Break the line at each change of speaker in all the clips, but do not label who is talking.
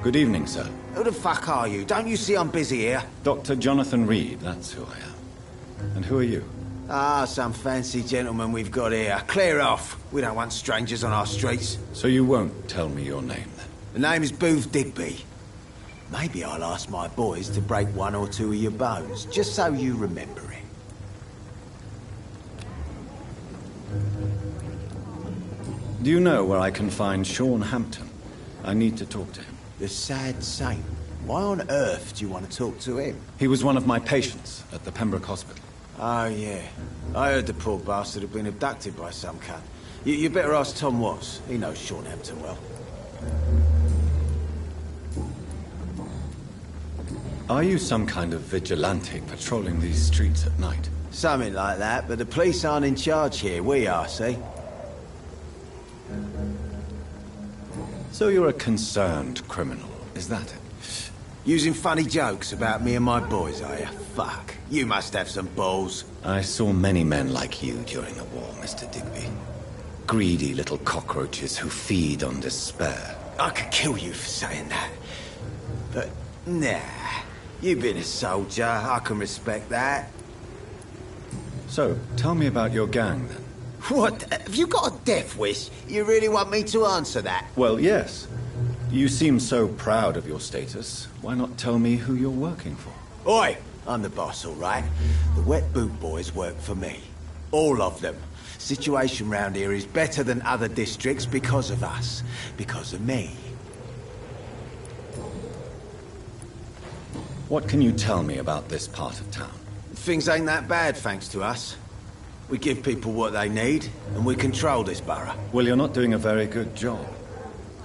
Good evening, sir.
Who the fuck are you? Don't you see I'm busy here?
Dr. Jonathan Reed, that's who I am. And who are you?
Ah, some fancy gentleman we've got here. Clear off. We don't want strangers on our streets.
So you won't tell me your name, then?
The name is Booth Digby. Maybe I'll ask my boys to break one or two of your bones, just so you remember it.
Do you know where I can find Sean Hampton? I need to talk to him.
The sad saint. Why on earth do you want to talk to him?
He was one of my patients at the Pembroke Hospital.
Oh, yeah. I heard the poor bastard had been abducted by some cunt. You better ask Tom Watts. He knows Sean Hampton well.
Are you some kind of vigilante patrolling these streets at night?
Something like that, but the police aren't in charge here. We are, see?
So you're a concerned criminal, is that it?
Using funny jokes about me and my boys, are you? Fuck. You must have some balls.
I saw many men like you during the war, Mr. Digby. Greedy little cockroaches who feed on despair.
I could kill you for saying that. But, nah. You've been a soldier. I can respect that.
So, tell me about your gang, then.
What? Have you got a death wish? You really want me to answer that?
Well, yes. You seem so proud of your status. Why not tell me who you're working for?
Oi! I'm the boss, all right? The Wet Boot Boys work for me. All of them. Situation round here is better than other districts because of us. Because of me.
What can you tell me about this part of town?
Things ain't that bad, thanks to us. We give people what they need, and we control this borough.
Well, you're not doing a very good job.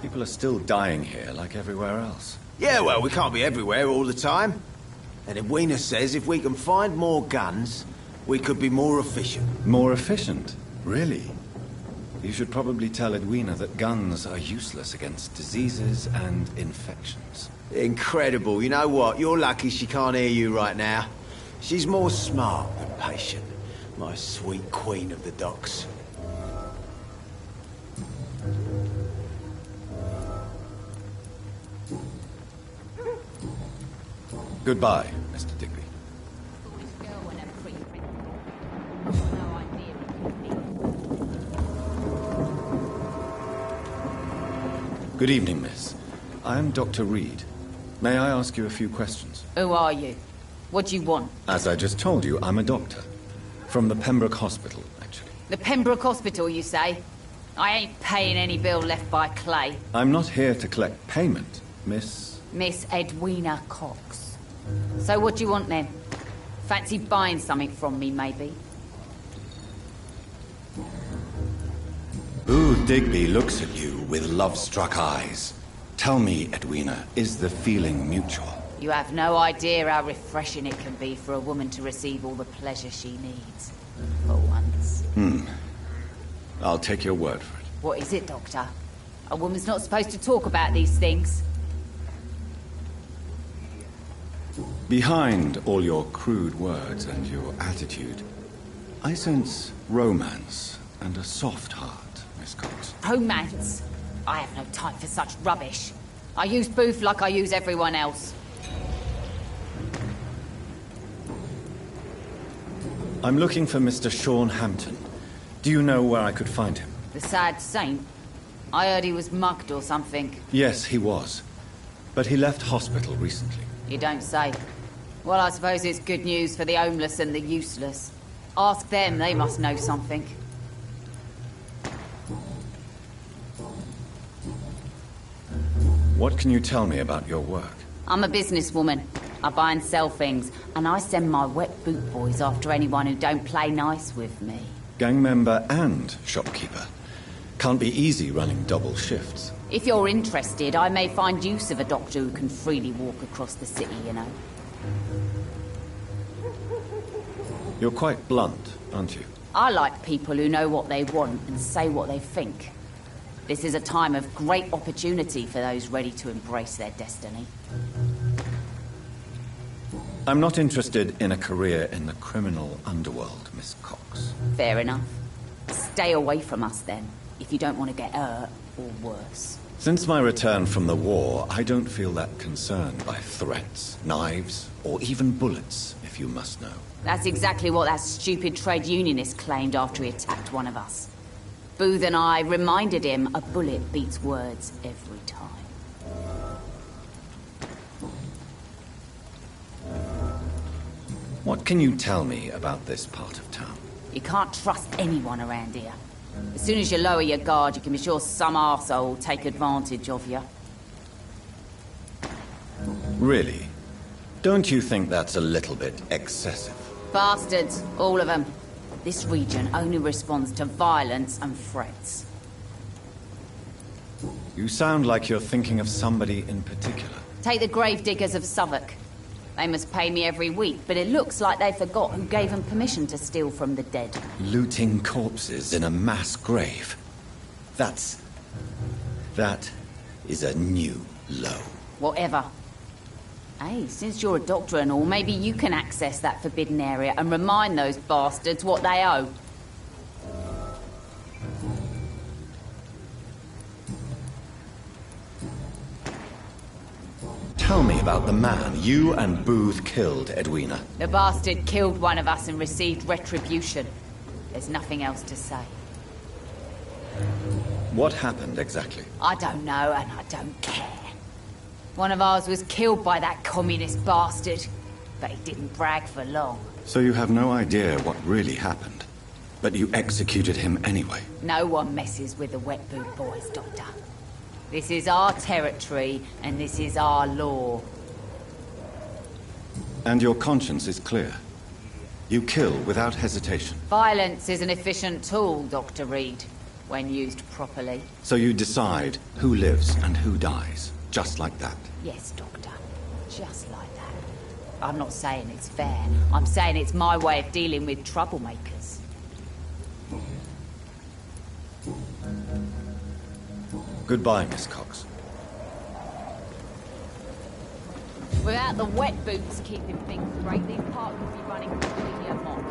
People are still dying here, like everywhere else.
Yeah, well, we can't be everywhere all the time. And Edwina says if we can find more guns, we could be more efficient.
More efficient? Really? You should probably tell Edwina that guns are useless against diseases and infections.
Incredible. You know what? You're lucky she can't hear you right now. She's more smart than patient. My sweet queen of the docks.
Goodbye, Mr. Digby. Good evening, miss. I am Dr. Reed. May I ask you a few questions?
Who are you? What do you want?
As I just told you, I'm a doctor. From the Pembroke Hospital, actually.
The Pembroke Hospital, you say? I ain't paying any bill left by Clay.
I'm not here to collect payment. Miss...
Miss Edwina Cox. So what do you want then? Fancy buying something from me, maybe?
Booth Digby looks at you with love-struck eyes. Tell me, Edwina, is the feeling mutual?
You have no idea how refreshing it can be for a woman to receive all the pleasure she needs. For once.
I'll take your word for it.
What is it, Doctor? A woman's not supposed to talk about these things.
Behind all your crude words and your attitude, I sense romance and a soft heart, Miss Cox.
Romance? I have no time for such rubbish. I use Booth like I use everyone else.
I'm looking for Mr. Sean Hampton. Do you know where I could find him?
The sad saint? I heard he was mugged or something.
Yes, he was. But he left hospital recently.
You don't say. Well, I suppose it's good news for the homeless and the useless. Ask them, they must know something.
What can you tell me about your work?
I'm a businesswoman. I buy and sell things, and I send my wet boot boys after anyone who don't play nice with me.
Gang member and shopkeeper. Can't be easy running double shifts.
If you're interested, I may find use of a doctor who can freely walk across the city, you know.
You're quite blunt, aren't you?
I like people who know what they want and say what they think. This is a time of great opportunity for those ready to embrace their destiny.
I'm not interested in a career in the criminal underworld, Miss Cox.
Fair enough. Stay away from us then, if you don't want to get hurt or worse.
Since my return from the war, I don't feel that concerned by threats, knives, or even bullets, if you must know.
That's exactly what that stupid trade unionist claimed after he attacked one of us. Booth and I reminded him a bullet beats words every time.
What can you tell me about this part of town?
You can't trust anyone around here. As soon as you lower your guard, you can be sure some arsehole will take advantage of you.
Really? Don't you think that's a little bit excessive?
Bastards, all of them. This region only responds to violence and threats.
You sound like you're thinking of somebody in particular.
Take the gravediggers of Southwark. They must pay me every week, but it looks like they forgot who gave them permission to steal from the dead.
Looting corpses in a mass grave. That is a new low.
Whatever. Hey, since you're a doctor and all, maybe you can access that forbidden area and remind those bastards what they owe.
Tell me about the man you and Booth killed, Edwina.
The bastard killed one of us and received retribution. There's nothing else to say.
What happened exactly?
I don't know, and I don't care. One of ours was killed by that communist bastard, but he didn't brag for long.
So you have no idea what really happened, but you executed him anyway.
No one messes with the wet boot boys, Doctor. This is our territory, and this is our law.
And your conscience is clear. You kill without hesitation.
Violence is an efficient tool, Dr. Reed, when used properly.
So you decide who lives and who dies, just like that.
Yes, Doctor. Just like that. I'm not saying it's fair. I'm saying it's my way of dealing with troublemakers.
Goodbye, Miss Cox.
Without the wet boots keeping things straight, these parts would be running completely amok.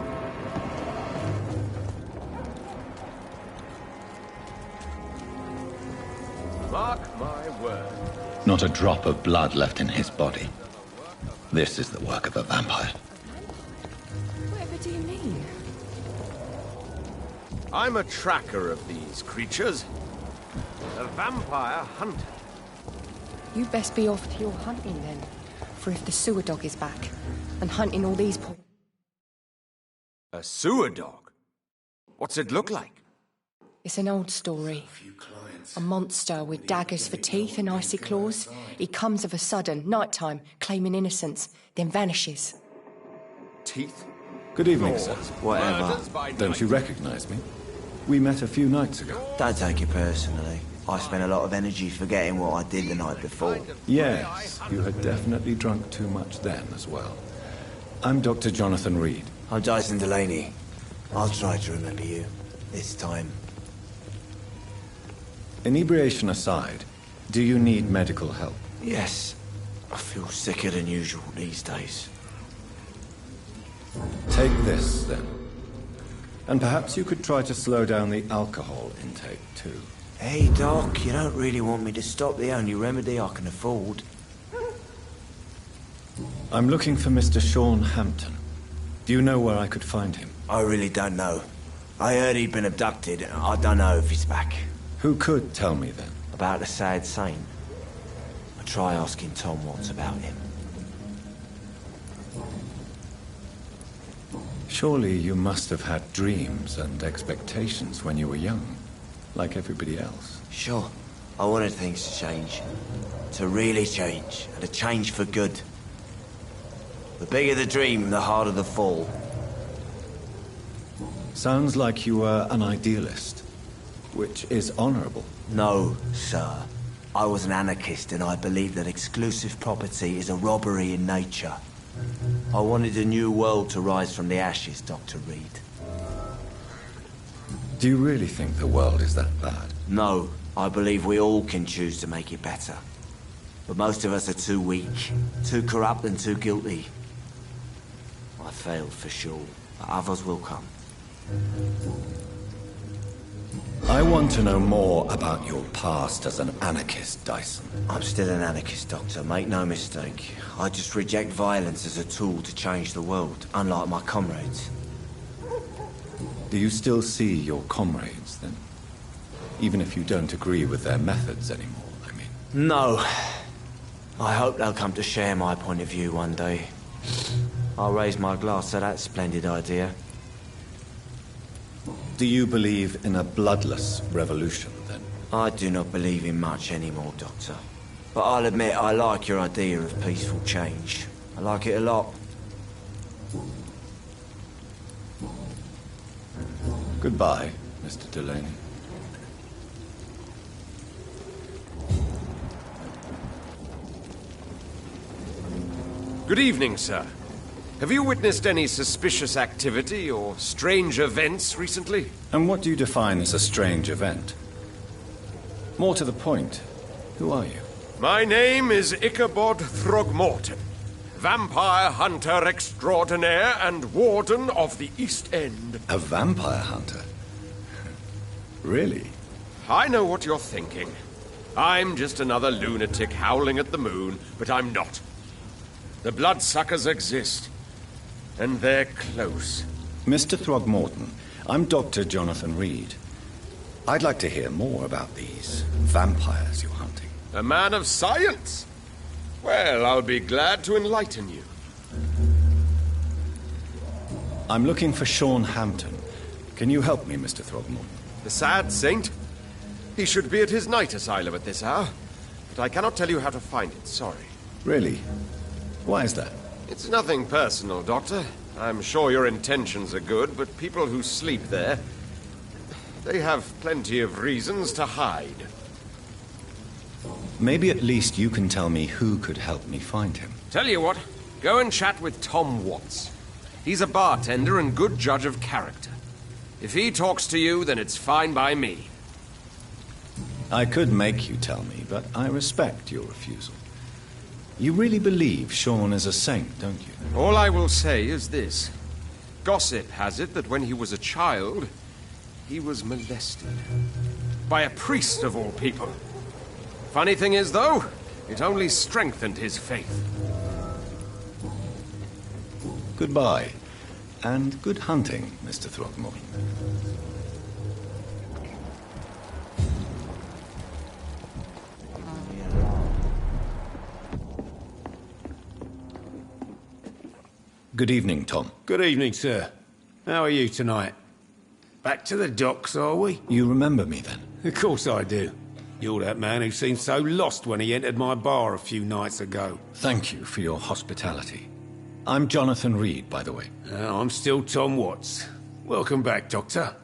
Mark my word.
Not a drop of blood left in his body. This is the work of a vampire.
Whatever do you mean?
I'm a tracker of these creatures. A vampire hunter.
You best be off to your hunting then. For if the sewer dog is back, and hunting all these poor...
A sewer dog? What's it look like?
It's an old story.
Few clients.
A monster with daggers for teeth and icy claws. He comes of a sudden, nighttime, claiming innocence, then vanishes.
Teeth?
Good evening, sir.
Whatever.
Don't you recognize me? We met a few nights ago.
Don't take it personally. I spent a lot of energy forgetting what I did the night before.
Yes, you had definitely drunk too much then as well. I'm Dr. Jonathan Reed.
I'm Dyson Delaney. I'll try to remember you. This time.
Inebriation aside, do you need medical help?
Yes. I feel sicker than usual these days.
Take this, then. And perhaps you could try to slow down the alcohol intake, too.
Hey, Doc, you don't really want me to stop the only remedy I can afford.
I'm looking for Mr. Sean Hampton. Do you know where I could find him?
I really don't know. I heard he'd been abducted, and I don't know if he's back.
Who could tell me, then?
About the sad saint. I'll try asking Tom Watts about him.
Surely you must have had dreams and expectations when you were young, like everybody else.
Sure. I wanted things to change. To really change. And to change for good. The bigger the dream, the harder the fall.
Sounds like you were an idealist, which is honorable.
No, sir. I was an anarchist and I believed that exclusive property is a robbery in nature. I wanted a new world to rise from the ashes, Dr. Reed.
Do you really think the world is that bad?
No, I believe we all can choose to make it better. But most of us are too weak, too corrupt and too guilty. I failed for sure, but others will come.
I want to know more about your past as an anarchist, Dyson.
I'm still an anarchist, Doctor, make no mistake. I just reject violence as a tool to change the world, unlike my comrades.
Do you still see your comrades, then? Even if you don't agree with their methods anymore, I mean.
No. I hope they'll come to share my point of view one day. I'll raise my glass to that splendid idea.
Do you believe in a bloodless revolution, then?
I do not believe in much anymore, Doctor. But I'll admit I like your idea of peaceful change. I like it a lot.
Goodbye, Mr. Delaney.
Good evening, sir. Have you witnessed any suspicious activity or strange events recently?
And what do you define as a strange event? More to the point, who are you?
My name is Ichabod Throgmorton, vampire hunter extraordinaire and warden of the East End.
A vampire hunter? Really?
I know what you're thinking. I'm just another lunatic howling at the moon, but I'm not. The bloodsuckers exist. And they're close.
Mr. Throgmorton, I'm Dr. Jonathan Reed. I'd like to hear more about these vampires you're hunting.
A man of science? Well, I'll be glad to enlighten you.
I'm looking for Sean Hampton. Can you help me, Mr. Throgmorton?
The sad saint? He should be at his night asylum at this hour. But I cannot tell you how to find it, sorry.
Really? Why is that?
It's nothing personal, Doctor. I'm sure your intentions are good, but people who sleep there, they have plenty of reasons to hide.
Maybe at least you can tell me who could help me find him.
Tell you what, go and chat with Tom Watts. He's a bartender and good judge of character. If he talks to you, then it's fine by me.
I could make you tell me, but I respect your refusal. You really believe Sean is a saint, don't you?
All I will say is this. Gossip has it that when he was a child, he was molested. By a priest of all people. Funny thing is, though, it only strengthened his faith.
Goodbye, and good hunting, Mr. Throgmorton. Good evening, Tom.
Good evening, sir. How are you tonight? Back to the docks, are we?
You remember me, then?
Of course I do. You're that man who seemed so lost when he entered my bar a few nights ago.
Thank you for your hospitality. I'm Jonathan Reed, by the way.
I'm still Tom Watts. Welcome back, Doctor.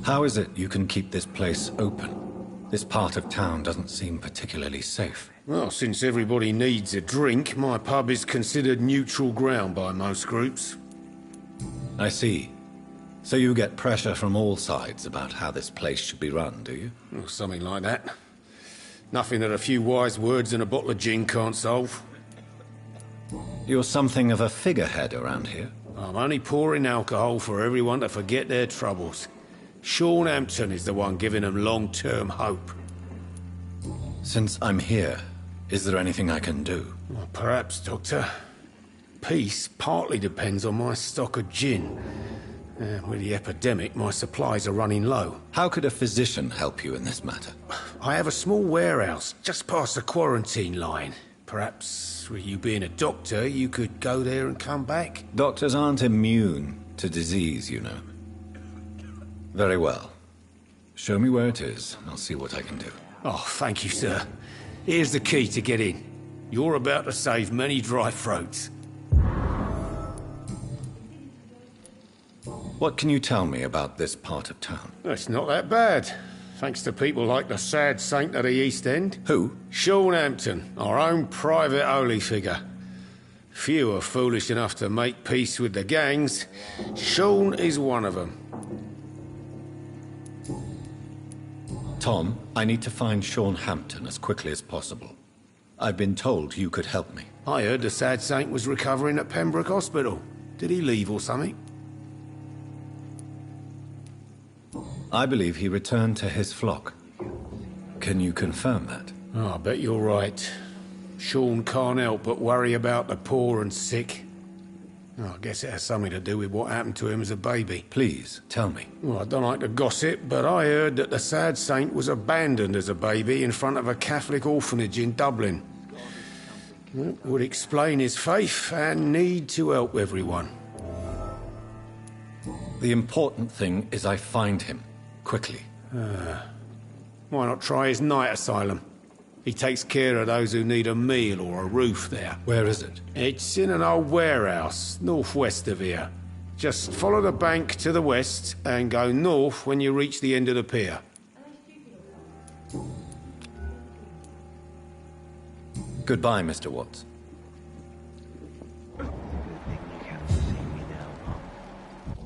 How is it you can keep this place open? This part of town doesn't seem particularly safe.
Well, since everybody needs a drink, my pub is considered neutral ground by most groups.
I see. So you get pressure from all sides about how this place should be run, do you?
Or something like that. Nothing that a few wise words and a bottle of gin can't solve.
You're something of a figurehead around here.
I'm only pouring alcohol for everyone to forget their troubles. Sean Hampton is the one giving them long-term hope.
Since I'm here, is there anything I can do?
Well, perhaps, Doctor. Peace partly depends on my stock of gin. With the epidemic, my supplies are running low.
How could a physician help you in this matter?
I have a small warehouse just past the quarantine line. Perhaps, with you being a doctor, you could go there and come back?
Doctors aren't immune to disease, you know. Very well. Show me where it is, and I'll see what I can do.
Oh, thank you, sir. Here's the key to get in. You're about to save many dry throats.
What can you tell me about this part of town?
It's not that bad. Thanks to people like the sad saint of the East End.
Who?
Sean Hampton, our own private holy figure. Few are foolish enough to make peace with the gangs. Sean is one of them.
Tom, I need to find Sean Hampton as quickly as possible. I've been told you could help me.
I heard the sad saint was recovering at Pembroke Hospital. Did he leave or something?
I believe he returned to his flock. Can you confirm that?
Oh, I bet you're right. Sean can't help but worry about the poor and sick. Oh, I guess it has something to do with what happened to him as a baby.
Please, tell me.
Well, I don't like to gossip, but I heard that the sad saint was abandoned as a baby in front of a Catholic orphanage in Dublin. It would explain his faith and need to help everyone.
The important thing is I find him. Quickly.
Why not try his night asylum? He takes care of those who need a meal or a roof there.
Where is it?
It's in an old warehouse, northwest of here. Just follow the bank to the west and go north when you reach the end of the pier.
Goodbye, Mr. Watts.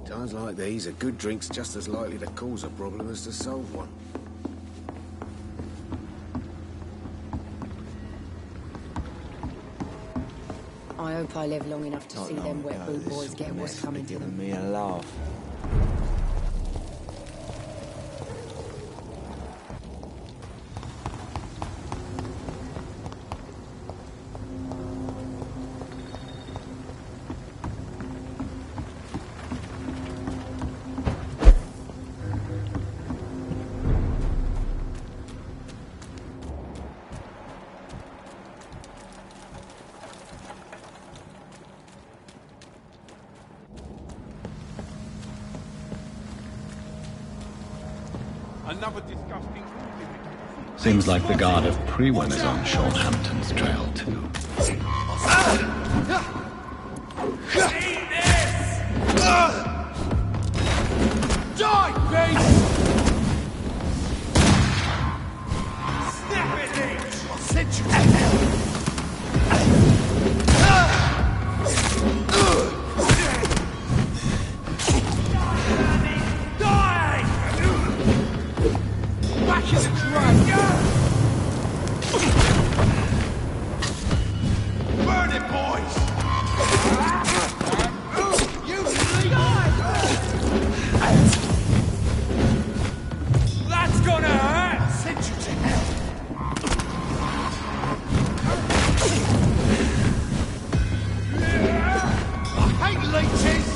Times like these, a good drink's just as likely to cause a problem as to solve one.
I hope I live long enough to see them wet boot boys get what's coming to them.
Me a laugh.
Another disgusting...
Seems like the guard of Prewin is on Sean Hampton's trail, too.
Die, beast! Snap it, H! I'll send you to hell! Burn it, boys! That's gonna hurt! I'll send you to hell! I hate leeches!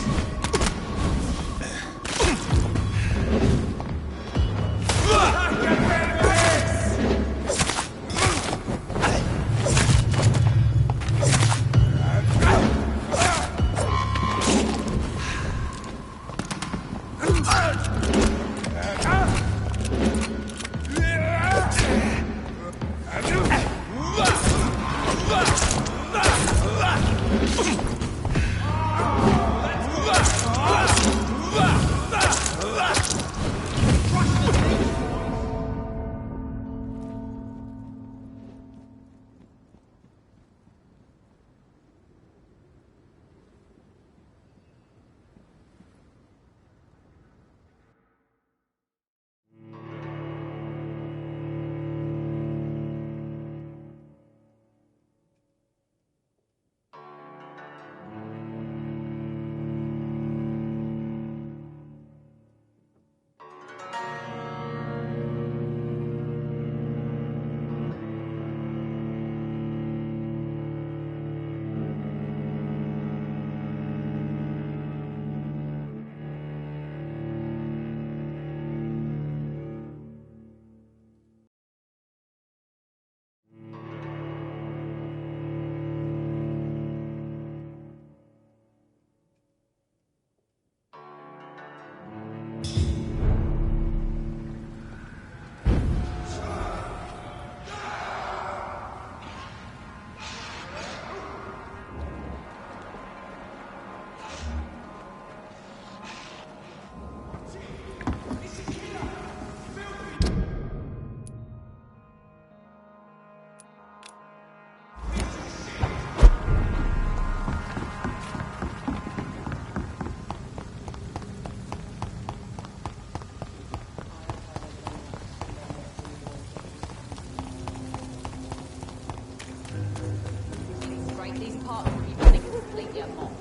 apart from you running completely amok.